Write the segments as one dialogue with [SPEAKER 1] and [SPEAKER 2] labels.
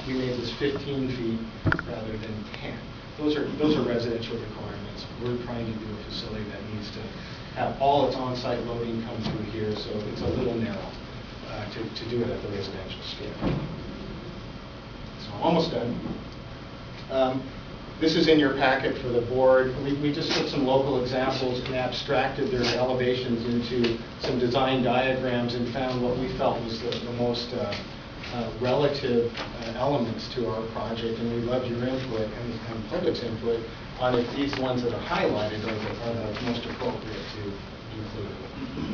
[SPEAKER 1] we made this 15 feet rather than 10. Those are residential requirements. We're trying to do a facility that needs to have all its on-site loading come through here, so it's a little narrow to do it at the residential scale. So I'm almost done. This is in your packet for the board. We just took some local examples and abstracted their elevations into some design diagrams and found what we felt was the most relative elements to our project, and we loved your input and public's input on if these ones that are highlighted are the most appropriate to include.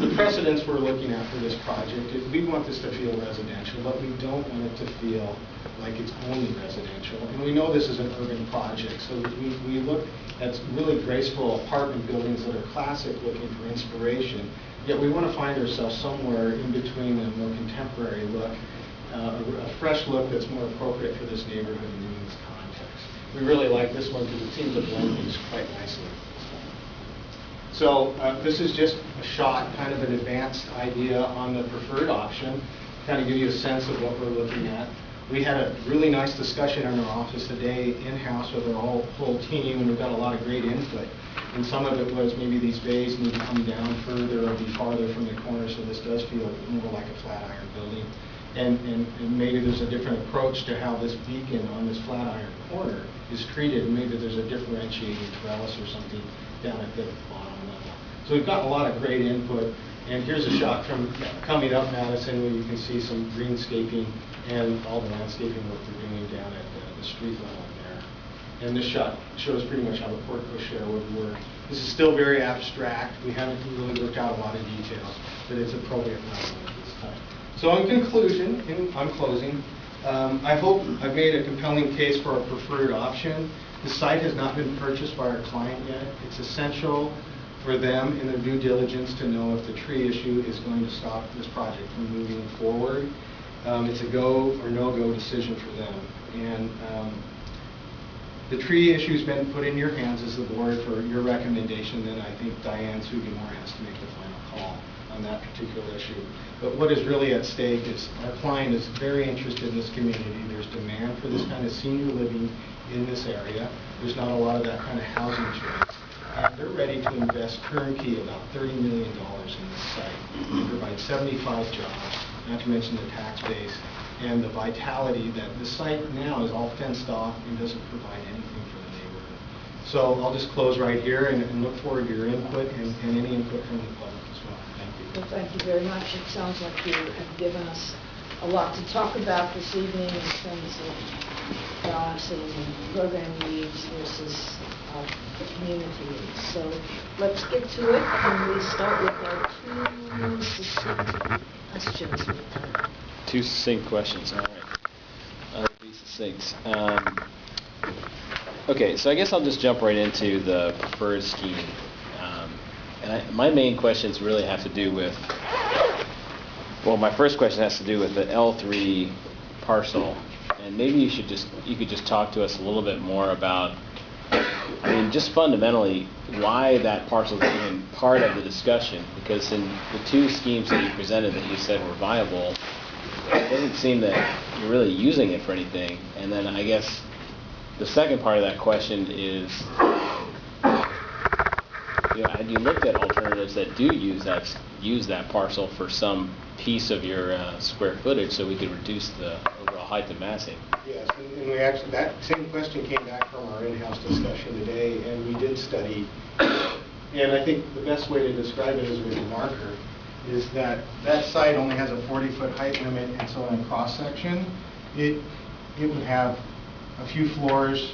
[SPEAKER 1] The precedents we're looking at for this project is we want this to feel residential, but we don't want it to feel like it's only residential. And we know this is an urban project, so we look at really graceful apartment buildings that are classic, looking for inspiration, yet we want to find ourselves somewhere in between a more contemporary look, a fresh look that's more appropriate for this neighborhood and in this context. We really like this one because it seems to blend things quite nicely. So this is just a shot, kind of an advanced idea on the preferred option, kind of give you a sense of what we're looking at. We had a really nice discussion in our office today in-house with our whole team, and we got a lot of great input. And some of it was maybe these bays need to come down further or be farther from the corner, so this does feel more like a flat iron building. And maybe there's a different approach to how this beacon on this flat iron corner is treated, and maybe there's a differentiating trellis or something down at the bottom level. So we've got a lot of great input, and here's a shot from coming up Madison where you can see some greenscaping and all the landscaping work we're doing down at the street level there. And this shot shows pretty much how the portico share would work. This is still very abstract. We haven't really worked out a lot of details, but it's appropriate level at this time. So in conclusion, I'm closing, I hope I've made a compelling case for our preferred option. The site has not been purchased by our client yet. It's essential for them in their due diligence to know if the tree issue is going to stop this project from moving forward. It's a go or no-go decision for them. And the tree issue's been put in your hands as the board for your recommendation. Then I think Diane Sugamore has to make the final call on that particular issue. But what is really at stake is our client is very interested in this community. There's demand for this kind of senior living in this area. There's not a lot of that kind of housing choice. And they're ready to invest turnkey about $30 million in this site and provide 75 jobs, not to mention the tax base and the vitality that the site now is all fenced off and doesn't provide anything for the neighborhood. So I'll just close right here and look forward to your input and any input from the public as well. Thank you.
[SPEAKER 2] Well, thank you very much. It sounds like you have given us a lot to talk about this evening in terms of balancing program needs versus community needs. So let's get to it, and we start with our two succinct questions.
[SPEAKER 3] Two succinct questions. All right. I'll be succinct. Okay, so I guess I'll just jump right into the preferred scheme. My main questions really have to do with, well, my first question has to do with the L3 parcel, and maybe you could just talk to us a little bit more about, I mean, just fundamentally why that parcel is even part of the discussion, because in the two schemes that you presented that you said were viable, it doesn't seem that you're really using it for anything. And then I guess the second part of that question is, have you looked at alternatives that do use that parcel for some piece of your square footage so we could reduce the overall height of massing?
[SPEAKER 1] Yes, and we actually, that same question came back from our in-house discussion today, and we did study, and I think the best way to describe it is with a marker, is that site only has a 40-foot height limit, and so in a cross-section, it would have a few floors,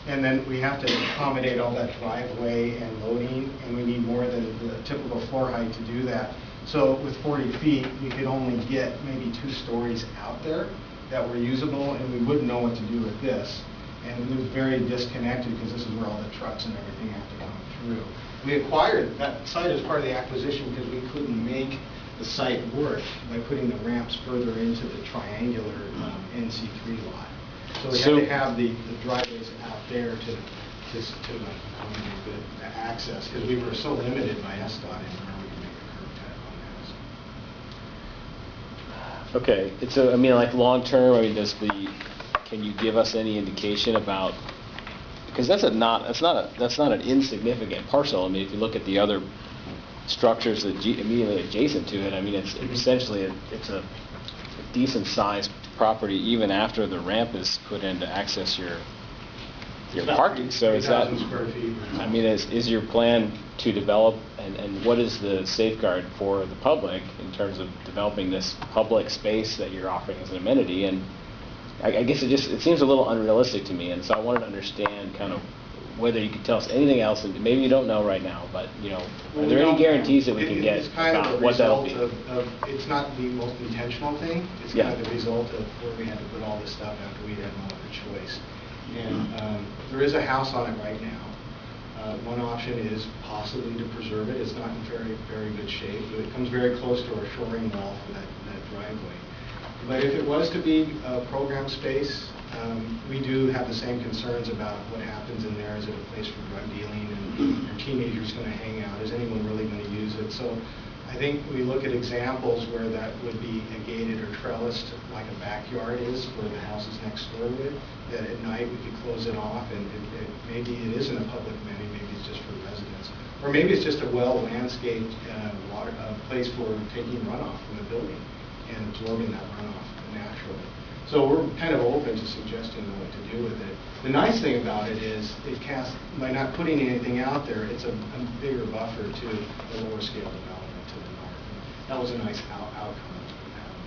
[SPEAKER 1] and then we have to accommodate all that driveway and loading, and we need more than the typical floor height to do that. So with 40 feet, we could only get maybe 2 stories out there that were usable, and we wouldn't know what to do with this. And it was very disconnected because this is where all the trucks and everything have to come through. We acquired that site as part of the acquisition because we couldn't make the site work by putting the ramps further into the triangular NC3 lot. So we had to have the driveways out there to accommodate good access because we were so limited by SDOT in where we could make a curb cut on
[SPEAKER 3] Okay, and so, I mean, like, long-term, I mean, can you give us any indication about, because that's not an insignificant parcel. I mean, if you look at the other structures that immediately adjacent to it, I mean, it's essentially, it's a decent-sized property even after the ramp is put in to access your parking. So is that,
[SPEAKER 1] 3,000 square feet.
[SPEAKER 3] I mean, is your plan to develop, and what is the safeguard for the public in terms of developing this public space that you're offering as an amenity? And I guess it seems a little unrealistic to me, and so I wanted to understand kind of whether you could tell us anything else, and maybe you don't know right now, but, you know, are there any guarantees that we can get about what that'll be?
[SPEAKER 1] It's kind of a result of, it's not the most intentional thing, it's
[SPEAKER 3] Yeah.
[SPEAKER 1] kind of the result of where we had to put all this stuff after we had no other choice. And there is a house on it right now. One option is possibly to preserve it. It's not in very, very good shape, but it comes very close to our shoring wall for that driveway. But if it was to be a program space, we do have the same concerns about what happens in there. Is it a place for drug dealing, and are teenagers going to hang out? Is anyone really going to use it? So I think we look at examples where that would be a gated or trellised, like a backyard is where the house is next door to it, that at night we could close it off, and maybe it isn't a public amenity, maybe it's just for residents. Or maybe it's just a well-landscaped place for taking runoff from the building and absorbing that runoff naturally. So we're kind of open to suggesting what to do with it. The nice thing about it is by not putting anything out there, it's a bigger buffer to the lower scale development to the north. That was a nice outcome of having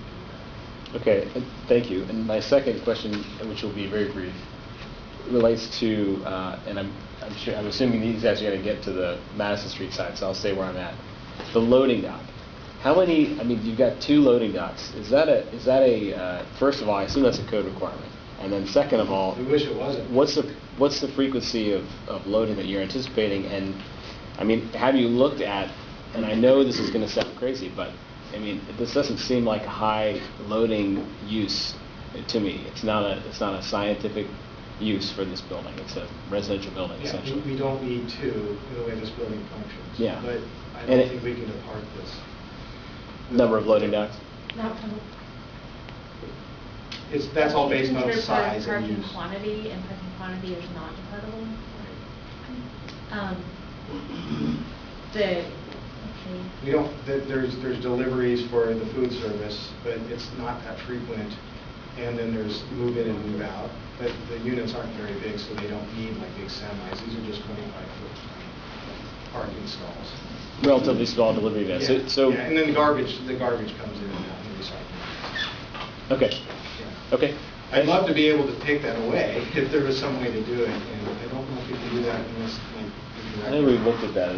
[SPEAKER 1] to do that.
[SPEAKER 3] Okay, thank you. And my second question, which will be very brief, relates to, and I'm assuming these guys are going to get to the Madison Street side, so I'll stay where I'm at. The loading dock. How many? I mean, you've got 2 loading docks. Is that a? First of all, I assume that's a code requirement. And then second of all,
[SPEAKER 1] we wish it wasn't.
[SPEAKER 3] What's the frequency of loading that you're anticipating? And I mean, have you looked at? And I know this is going to sound crazy, but I mean, this doesn't seem like a high loading use to me. It's not a scientific use for this building. It's a residential building,
[SPEAKER 1] Yeah,
[SPEAKER 3] essentially.
[SPEAKER 1] we don't need 2 in the way this building functions.
[SPEAKER 3] Yeah.
[SPEAKER 1] But I don't think we can depart this.
[SPEAKER 3] Number of loading docks?
[SPEAKER 4] Not
[SPEAKER 1] That's all based on
[SPEAKER 4] consider
[SPEAKER 1] size and
[SPEAKER 4] parking
[SPEAKER 1] use.
[SPEAKER 4] quantity, and parking quantity is not departable.
[SPEAKER 1] We don't, there's deliveries for the food service, but it's not that frequent. And then there's move in and move out. But the units aren't very big, so they don't need like big semis. These are just 25-foot parking stalls.
[SPEAKER 3] Relatively small delivery van.
[SPEAKER 1] Yeah.
[SPEAKER 3] So
[SPEAKER 1] Yeah, and then the garbage comes in and out in the recycling.
[SPEAKER 3] okay.
[SPEAKER 1] Yeah.
[SPEAKER 3] Okay.
[SPEAKER 1] I'd love to be able to take that away if there was some way to do it, and I don't know if we can do that unless,
[SPEAKER 3] I think we've looked at that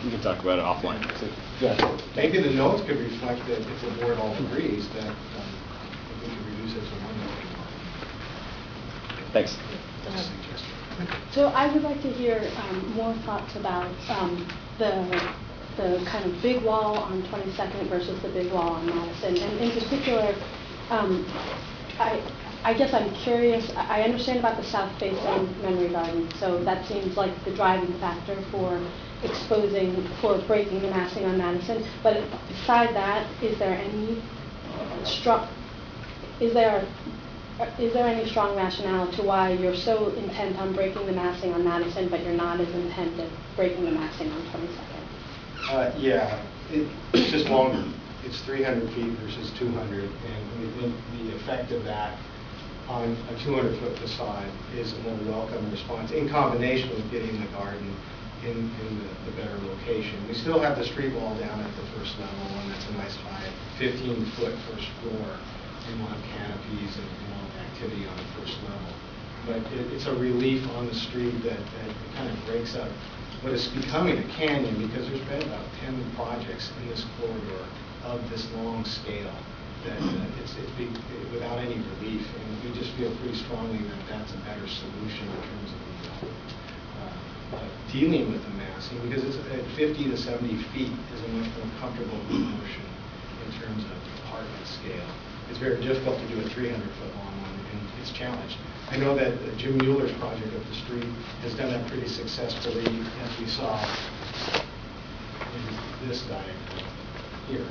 [SPEAKER 3] we can talk about it offline. So, go ahead.
[SPEAKER 1] maybe the notes could reflect that if the board all agrees that if we could reduce it to 1 million.
[SPEAKER 3] Thanks.
[SPEAKER 1] That's a suggestion.
[SPEAKER 5] So I would like to hear more thoughts about the kind of big wall on 22nd versus the big wall on Madison. And in particular, I guess I'm curious, I understand about the south-facing memory garden, so that seems like the driving factor for breaking the massing on Madison. But beside that, is there any strong rationale to why you're so intent on breaking the massing on Madison, but you're not as intent at breaking the massing on 22nd?
[SPEAKER 1] Yeah, it's just longer. It's 300 feet versus 200, and we think the effect of that on a 200-foot facade is a more welcome response in combination with getting the garden in the better location. We still have the street wall down at the first level, and that's a nice high 15-foot first floor, and we'll have canopies and we'll have activity on the first level. But it's a relief on the street that kind of breaks up what is becoming a canyon, because there's been about 10 projects in this corridor of this long scale that it's without any relief, and we just feel pretty strongly that that's a better solution in terms of dealing with the massing, because it's at 50 to 70 feet is a much more comfortable proportion in terms of apartment scale. It's very difficult to do a 300-foot long one, and it's challenged. I know that Jim Mueller's project up the street has done that pretty successfully, as we saw in this diagram here.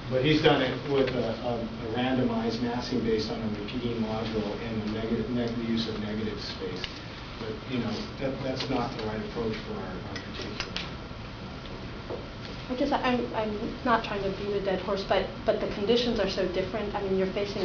[SPEAKER 1] But he's done it with a randomized massing based on a repeating module and the use of negative space. But, you know, that's not the right approach for our particular.
[SPEAKER 5] I'm not trying to beat a dead horse, but the conditions are so different. I mean, you're facing